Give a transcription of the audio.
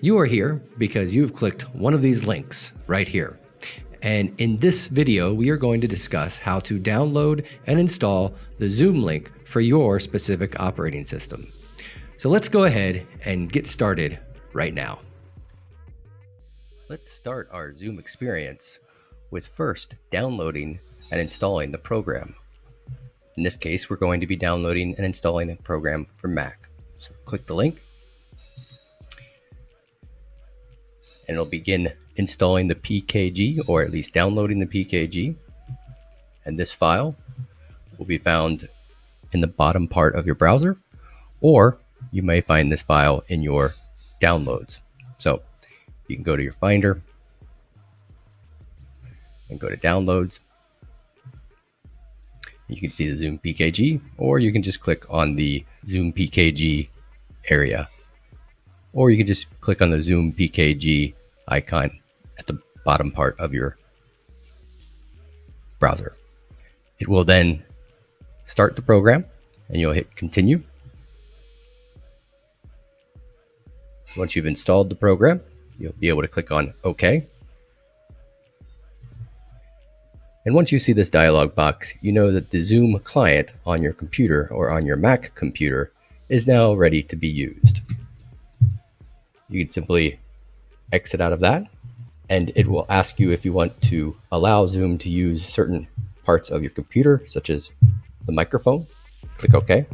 You are here because you've clicked one of these links right here. And in this video, we are going to discuss how to download and install the Zoom link for your specific operating system. So let's go ahead and get started right now. Let's start our Zoom experience with first downloading and installing the program. In this case, we're going to be downloading and installing a program for Mac. So click the link, and it'll begin installing the PKG, or at least downloading the PKG. And this file will be found in the bottom part of your browser, or you may find this file in your downloads. So you can go to your Finder and go to Downloads. You can see the Zoom PKG, or you can just click on the Zoom PKG area, or you can just click on the Zoom PKG icon at the bottom part of your browser. It will then start the program, and you'll hit continue. Once you've installed the program, you'll be able to click on OK. And once you see this dialog box, you know that the Zoom client on your computer or on your Mac computer is now ready to be used. You can simply exit out of that, and it will ask you if you want to allow Zoom to use certain parts of your computer, such as the microphone. Click OK.